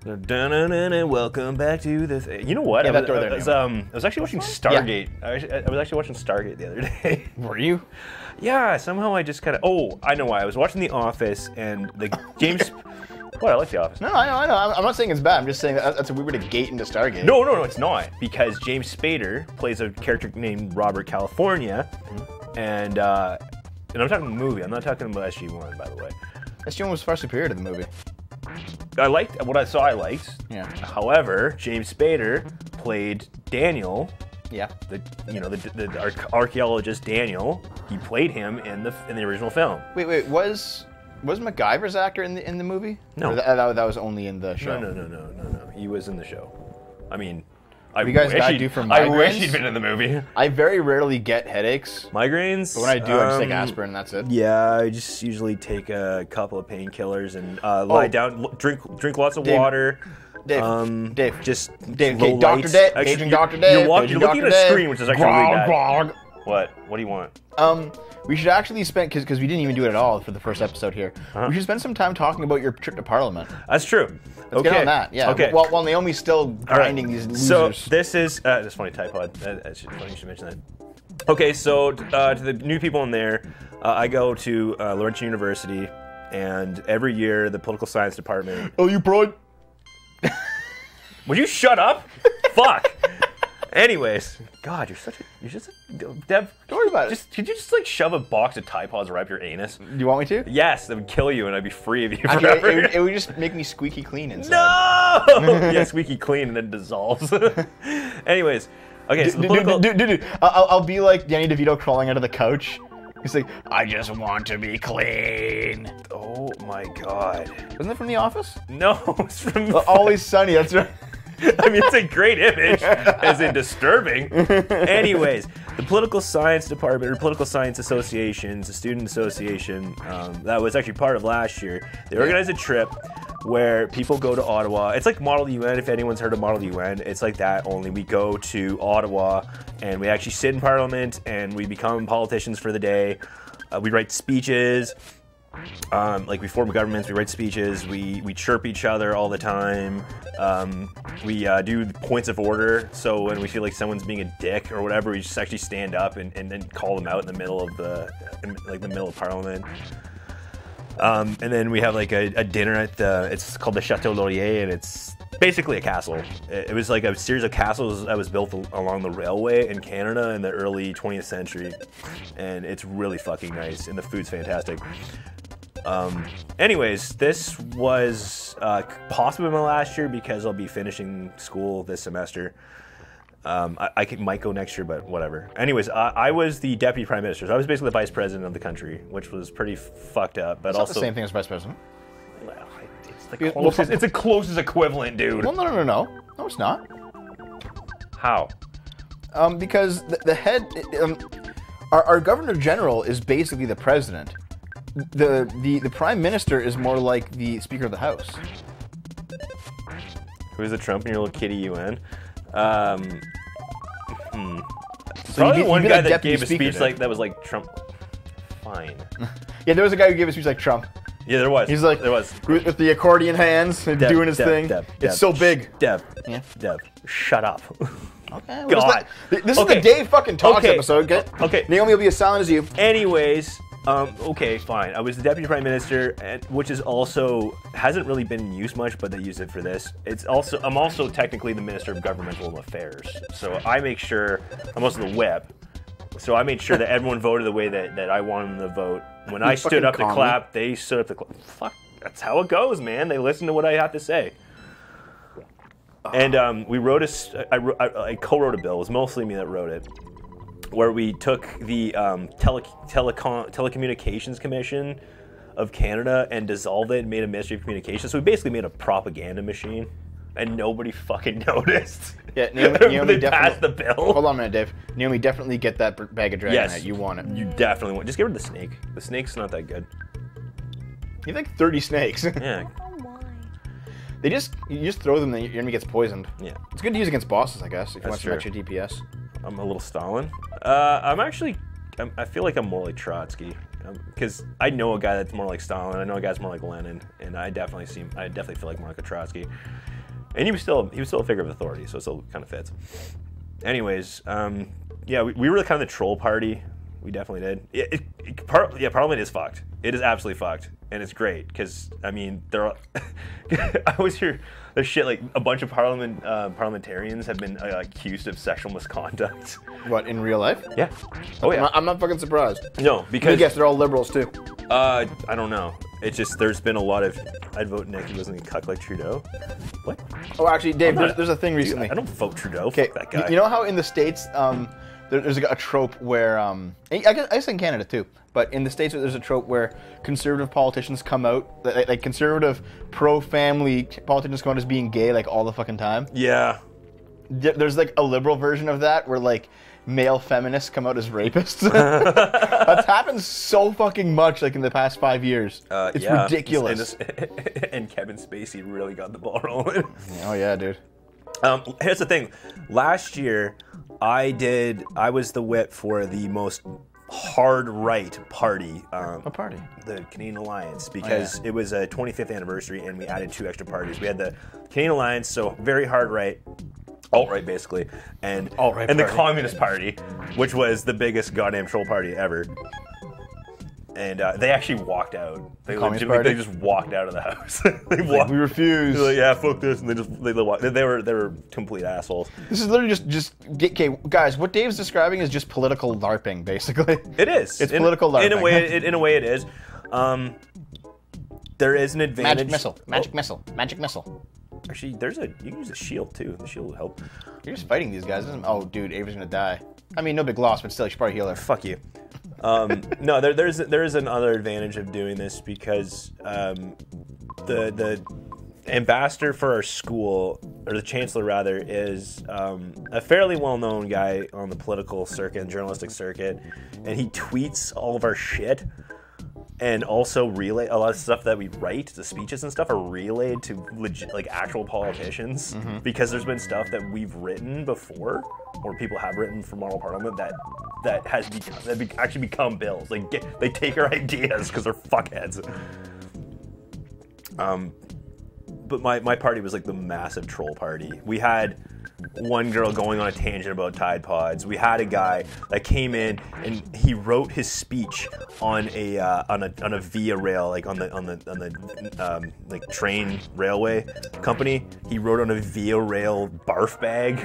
Welcome back to the. You know what? Yeah, I was actually watching Stargate. Yeah. I was actually watching Stargate the other day. Were you? Yeah. Somehow I just kind of. Oh, I know why. I was watching The Office and the James. What? I like The Office. No, I know. I'm not saying it's bad. I'm just saying that's a weird way to gate into Stargate. No, it's not, because James Spader plays a character named Robert California, and I'm talking the movie. I'm not talking about SG-1, by the way. SG-1 was far superior to the movie. I liked what I saw. I liked. Yeah. However, James Spader played Daniel. Yeah. The archaeologist Daniel. He played him in the original film. Wait. Was MacGyver's actor in the movie? No. Or that was only in the show. No. He was in the show. I mean, I wish he'd been in the movie. I very rarely get headaches. Migraines? But when I do, I just take aspirin and that's it. Yeah, I just usually take a couple of painkillers and lie down, drink lots of water. Dave. Dave. Okay, Dr. Dave. Paging Dr. Dave. You're looking at a screen, which is actually really bad. What? What do you want? We should actually spend, because we didn't even do it at all for the first episode here. We should spend some time talking about your trip to Parliament. That's true. Let's get on that. Yeah. Okay. While Naomi's still grinding these losers. So this is that's funny, Typod. That's funny you should mention that. Okay, so to the new people in there, I go to Laurentian University, and every year the political science department. Oh, you pride? Would you shut up? Fuck. Anyways, God, you're just a Dev. Don't worry about it. Could you just like shove a box of Tide Pods right up your anus? Do you want me to? Yes, that would kill you, and I'd be free of you Actually, forever. it would just make me squeaky clean inside. No! Yeah, squeaky clean and then dissolves. Anyways, okay. So dude, I'll be like Danny DeVito crawling out of the couch. He's like, I just want to be clean. Oh my God. Wasn't that from The Office? No, it's from Always Sunny. That's right. I mean, it's a great image, as in disturbing. Anyways, the political science department, or political science associations, the student association, that was actually part of last year. They organized a trip where people go to Ottawa. It's like Model UN, if anyone's heard of Model UN. It's like that, only we go to Ottawa, and we actually sit in Parliament, and we become politicians for the day. We write speeches. Like we form governments, we write speeches, we chirp each other all the time. We do points of order. So when we feel like someone's being a dick or whatever, we just actually stand up and then call them out in the middle of the middle of Parliament. And then we have like a dinner at it's called the Chateau Laurier, and it's basically a castle. It was like a series of castles that was built along the railway in Canada in the early 20th century, and it's really fucking nice, and the food's fantastic. Anyways, this was possibly my last year because I'll be finishing school this semester. I might go next year, but whatever. Anyways, I was the deputy prime minister. So I was basically the vice president of the country, which was pretty fucked up. But it's also not the same thing as vice president. Well, it's the closest equivalent, dude. Well, no, it's not. How? Because the head, our governor general is basically the president. The prime minister is more like the speaker of the house. Who's the Trump in your little kitty UN? So probably the one guy like that gave a speaker, speech like that was like Trump. Fine. Yeah, there was a guy who gave a speech like Trump. Yeah, there was. He's like, there was with the accordion hands, doing his thing. It's so big. Dev, shut up. Okay. God. This is the Dave fucking Talks episode. Okay. Naomi will be as silent as you. Anyways, okay, fine. I was the deputy prime minister, which is also hasn't really been used much, but they use it for this. I'm also technically the minister of governmental affairs, so I make sure I'm also the whip. So I made sure that everyone voted the way that I wanted them to vote. When I stood up to clap, they stood up to clap. Fuck, that's how it goes, man. They listen to what I have to say. And we wrote I co-wrote a bill. It was mostly me that wrote it, where we took the Telecommunications Commission of Canada and dissolved it and made a Ministry of Communications. So we basically made a propaganda machine, and nobody fucking noticed. Yeah, Naomi they passed the bill. Hold on a minute, Dave. Naomi, definitely get that bag of Dragonite. You want it. You definitely want it. Just get rid of the snake. The snake's not that good. You have like 30 snakes. Yeah. You just throw them, then your enemy gets poisoned. Yeah. It's good to use against bosses, I guess, if you want some true. extra DPS. I'm a little Stalin. I feel like I'm more like Trotsky. because I know a guy that's more like Stalin. I know a guy that's more like Lenin, and I definitely feel like more like a Trotsky. And he was still a figure of authority, so it still kind of fits. Anyways, yeah, we were kind of the troll party. We definitely did. Parliament is fucked. It is absolutely fucked, and it's great because I mean, I always hear there's shit like a bunch of parliamentarians have been accused of sexual misconduct. What, in real life? Yeah. Oh yeah. I'm not fucking surprised. No, because I guess they're all liberals too. I don't know. It's just there's been a lot of. I'd vote Nick. He wasn't gonna cuck like Trudeau. What? Oh, actually, Dave, there's a thing recently. I don't vote Trudeau. Okay, Fuck that guy. You know how in the States, there's a trope where, I guess in Canada too, but in the States there's a trope where conservative politicians come out, like conservative pro-family politicians come out as being gay like all the fucking time. Yeah. There's like a liberal version of that where like male feminists come out as rapists. That's happened so fucking much like in the past 5 years. It's ridiculous. And Kevin Spacey really got the ball rolling. Oh yeah, dude. Here's the thing. Last year, I was the whip for the most hard right party. What party? The Canadian Alliance, because it was a 25th anniversary and we added 2 extra parties. We had the Canadian Alliance, so very hard right, alt-right basically, and the Communist Party, which was the biggest goddamn troll party ever. And they actually walked out. They just walked out of the house. We refuse. They're like, yeah, fuck this, and they were complete assholes. This is literally just okay, guys. What Dave's describing is just political LARPing, basically. It is. It's political LARPing. In a way, it is. There is an advantage. Magic missile. Actually, you can use a shield too. The shield will help. You're just fighting these guys. Oh, dude, Avery's gonna die. I mean, no big loss, but still, you should probably heal her. Fuck you. No, there is another advantage of doing this because the ambassador for our school, or the chancellor rather, is a fairly well-known guy on the political circuit and journalistic circuit, and he tweets all of our shit. And also relay a lot of stuff that we write, the speeches and stuff, are relayed to legit, like actual politicians, because there's been stuff that we've written before, or people have written for model parliament that has actually become bills. Like they take our ideas because they're fuckheads. But my party was like the massive troll party. We had one girl going on a tangent about Tide Pods. We had a guy that came in and he wrote his speech on a via rail, like on the like train railway company. He wrote on a via rail barf bag.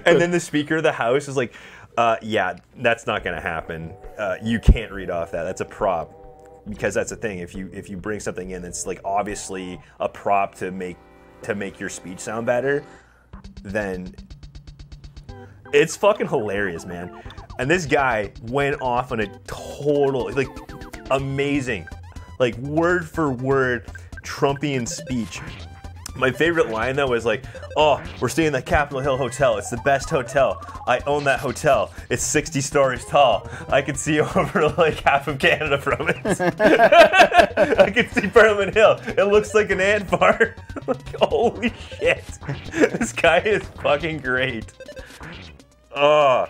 And then the Speaker of the House is like, yeah, that's not gonna happen. You can't read off that. That's a prop. Because that's the thing. If you bring something in that's like obviously a prop to make your speech sound better, then it's fucking hilarious, man. And this guy went off on a total, like, amazing, like, word for word Trumpian speech. My favorite line, though, was like, oh, we're staying in the Capitol Hill Hotel. It's the best hotel. I own that hotel. It's 60 stories tall. I can see over, like, half of Canada from it. I can see Parliament Hill. It looks like an ant farm. Like, holy shit. This guy is fucking great. Oh.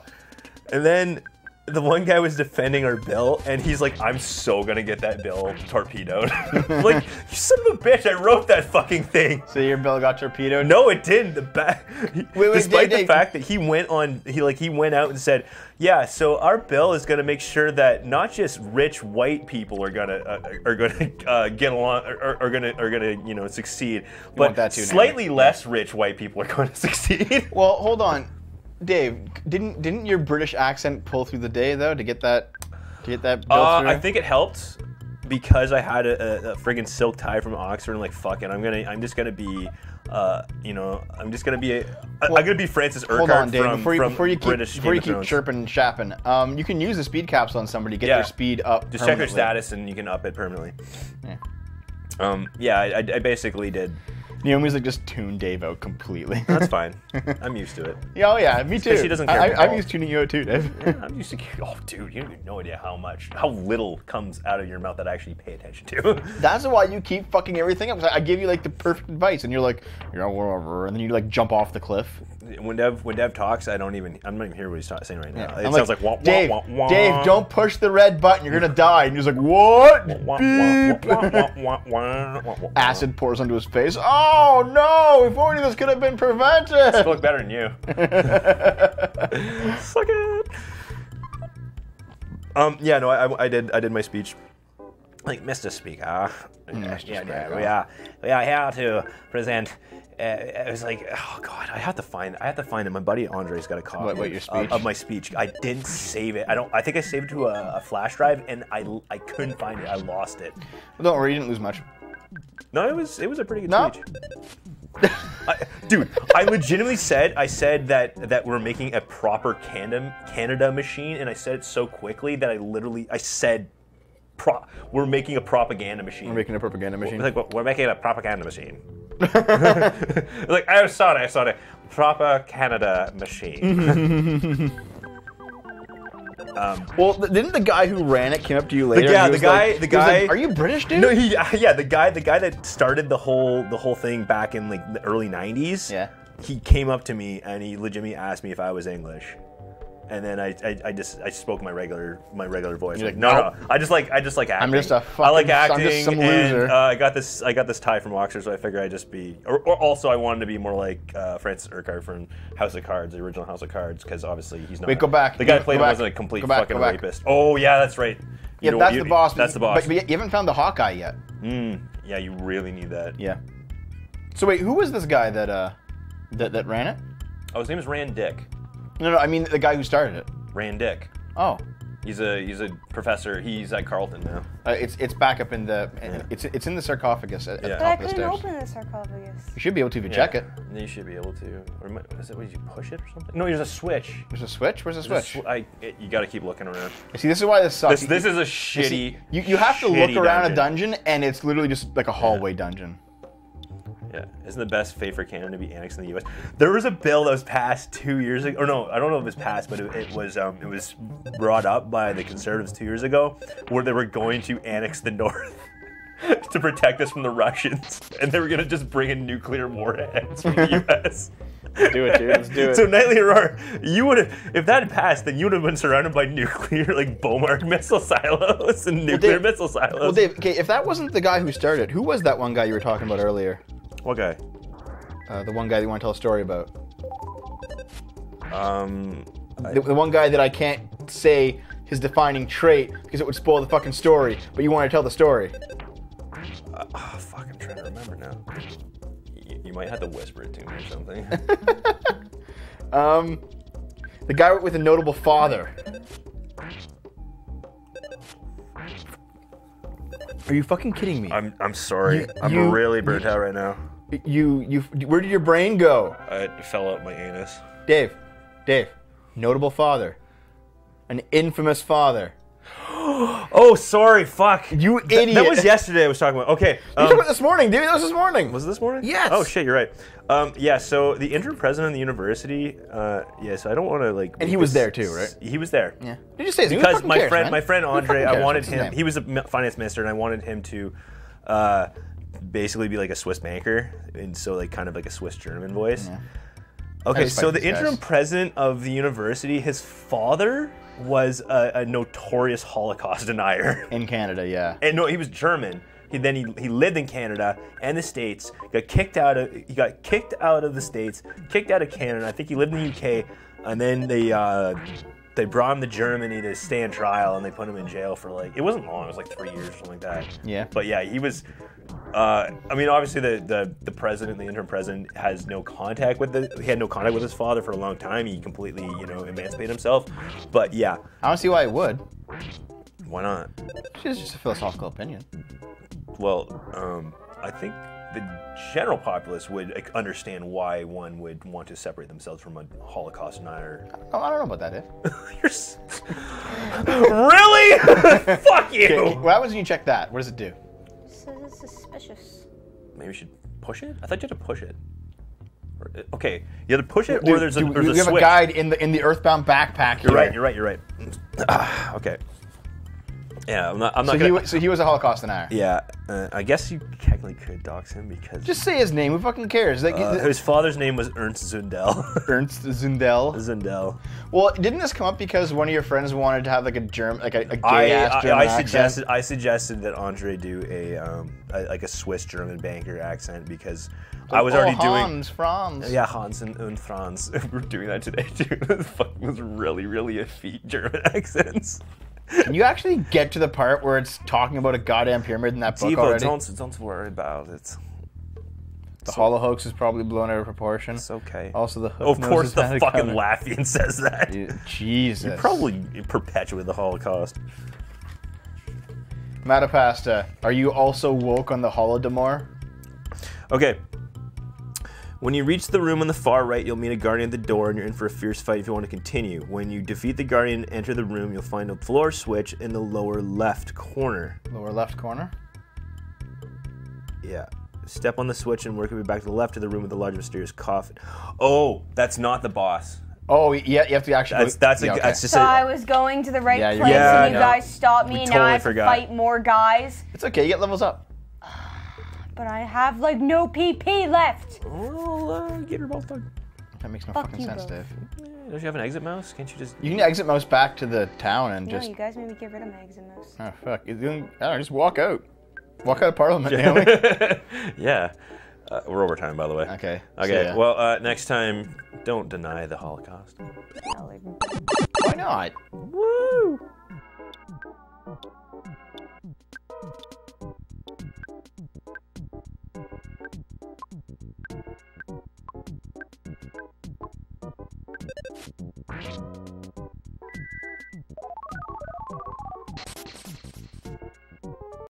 And then the one guy was defending our bill, and he's like, I'm so gonna get that bill torpedoed. Like, you son of a bitch, I wrote that fucking thing. So your bill got torpedoed? No, it didn't. Despite the fact that he went out and said, yeah, so our bill is gonna make sure that not just rich white people are gonna get along, are gonna succeed, but slightly less rich white people are going to succeed. Well, hold on. Dave, didn't your British accent pull through the day though to get that bill through? I think it helped because I had a friggin' silk tie from Oxford. And like, fuck it, I'm just gonna be Francis Urquhart. Hold on, Dave, before you keep chirping and chapping. You can use the speed capsule on somebody to get their speed up. Just check their status and you can up it permanently. Yeah. I basically did. Naomi's like just tuned Dave out completely. That's fine. I'm used to it. Yeah, oh yeah, me too. She doesn't care. I'm used to tuning you out too, Dave. Yeah, I'm used to. Oh, dude, you have no idea how little comes out of your mouth that I actually pay attention to. That's why you keep fucking everything up. I give you like the perfect advice, and you're like, whatever, and then you like jump off the cliff. When Dev talks, I'm not even hearing what he's saying right now. Yeah. It sounds like wah, Dave, wah, wah, wah. Dave, don't push the red button. You're gonna die. And he's like, what? Beep. Acid pours onto his face. Oh no! If only this could have been prevented. Still look better than you. Suck it. Yeah, no, I did my speech. Like Mr. Speaker, we are here to present. It was like, oh god, I have to find it. My buddy Andre's got a copy your speech? Of my speech. I didn't save it. I think I saved it to a flash drive, and I couldn't find it. I lost it. Well, don't worry, you didn't lose much. No, it was a pretty good speech. Dude, I legitimately said that we're making a proper Canada machine, and I said it so quickly that I said. We're making a propaganda machine. We're making a propaganda machine. Like, we're making a propaganda machine. Like, I saw it. Propaganda machine. Well, didn't the guy who ran it came up to you later? The guy. Like, are you British, dude? No, the guy that started the whole thing back in like the early '90s. Yeah. He came up to me and he legitimately asked me if I was English. And then I spoke my regular voice. You're Like, like, no, nope. I just like acting. I'm just a fucking. I like acting. I'm just some and, loser. I got this tie from Oxford, so I figured I'd just be. Or also, I wanted to be more like Francis Urquhart from House of Cards, the original House of Cards, because obviously he's not. Wait, go back. The guy who played him back. wasn't a complete Go back, fucking go back. rapist. Oh yeah, that's right. Yeah, that's the boss. That's the boss. But you haven't found the Hawkeye yet. Yeah, you really need that. Yeah. So wait, who was this guy that ran it? Oh, his name is Rand Dick. No, I mean the guy who started it. Rand Dick. Oh. He's a professor. He's at Carleton now. It's back up in the. It's in the sarcophagus at the But I top of the couldn't stairs. open the sarcophagus. You should be able to if you check it. You should be able to. Or is it? What, did you push it or something? No, there's a switch. There's a switch. Where's the switch? You got to keep looking around. See, this is why this sucks. This is a shitty. You have to look shitty around a dungeon, and it's literally just like a hallway dungeon. Yeah, isn't the best fate for Canada to be annexed in the U.S.? There was a bill that was passed 2 years ago, or no, I don't know if it was passed, but it was brought up by the Conservatives 2 years ago, where they were going to annex the North to protect us from the Russians, and they were going to just bring in nuclear warheads from the U.S. Let's do it, dude. Let's do it. So Nightly Aurora, you would have, if that had passed, then you would have been surrounded by nuclear, like Bomark missile silos and nuclear missile silos. Well, Dave, okay, if that wasn't the guy who started, who was that one guy you were talking about earlier? What guy? The one guy that you want to tell a story about. The The one guy that I can't say his defining trait because it would spoil the fucking story, but you want to tell the story. Fuck, I'm trying to remember now. You might have to whisper it to me or something. The guy with a notable father. Are you fucking kidding me? I'm sorry. I'm you- really burnt out right now. Where did your brain go? It fell out my anus. Dave, notable father. An infamous father. Oh, sorry. Fuck. You idiot. That was yesterday I was talking about. Okay. You talked about this morning, dude. That was this morning. Was it this morning? Yes. Oh, shit, you're right. Yeah, so the interim president of the university, so I don't want to, like... And he was there, too, right? He was there. Yeah. Did you say his name? Because Who my fucking cares, man? my friend Who Andre, fucking I cares? wanted What's his him... name? He was a finance minister, and I wanted him to basically be like a Swiss banker, and so, like, kind of like a Swiss German voice. Yeah. Okay, just so like the these guys. interim president of the university, his father was a notorious Holocaust denier. In Canada, yeah. And no, he was German. He lived in Canada and the States. He got kicked out of the States, kicked out of Canada. I think he lived in the UK, and then they brought him to Germany to stay on trial, and they put him in jail for like, it wasn't long. It was like 3 years or something like that. Yeah. But yeah, he was. I mean, obviously the president, the interim president, has no contact with he had no contact with his father for a long time. He completely, emancipated himself. But yeah. I don't see why it would. Why not? It's just a philosophical opinion. Well, I think the general populace would understand why one would want to separate themselves from a Holocaust denier. Oh, I don't know about that, Dave. Really? Fuck you! Okay, what happens when you check that? What does it do? Says it's suspicious. Maybe we should push it? I thought you had to push it. Okay, you have to push it, Dude, or there's a you switch. have a guide in the Earthbound backpack. You're right. Okay. Yeah, I'm not So gonna... he was a Holocaust denier. Yeah, I guess you technically could dox him because... Just say his name. Who fucking cares? Like, his father's name was Ernst Zundel. Ernst Zundel. Zundel. Well, didn't this come up because one of your friends wanted to have like a gay ass German accent? I suggested that Andre do a Swiss German banker accent because I was already doing Franz. Yeah, Hans and Franz. We're doing that today too. It was really effete German accents. Can you actually get to the part where it's talking about a goddamn pyramid in that book already? Don't worry about it. The holo hoax is probably blown out of proportion. It's okay. Also, the of course, the fucking Latvian says that. Jesus. You probably perpetuated the Holocaust. Matapasta, are you also woke on the Holodomor? Okay. When you reach the room on the far right, you'll meet a guardian at the door, and you're in for a fierce fight if you want to continue. When you defeat the guardian and enter the room, you'll find a floor switch in the lower left corner. Lower left corner? Yeah. Step on the switch and work your way back to the left of the room with the large mysterious coffin. Oh, that's not the boss. Oh, yeah, you have to actually... That's just so I was going to the right place and you guys stopped me, and now I have to fight more guys. It's okay, you get levels up. But I have, like, no PP left. Well, get her both done. That makes no Fuck fucking you sense, both. Dave. Don't you have an exit mouse? Can't you just... You can exit mouse back to the town and No, just... you guys made me get rid of my exit mouse. Oh, fuck. I don't know, just walk out. Walk out of Parliament, Naomi. Yeah. We're over time, by the way. Okay. Okay, well, next time, don't deny the Holocaust. Why not? Woo!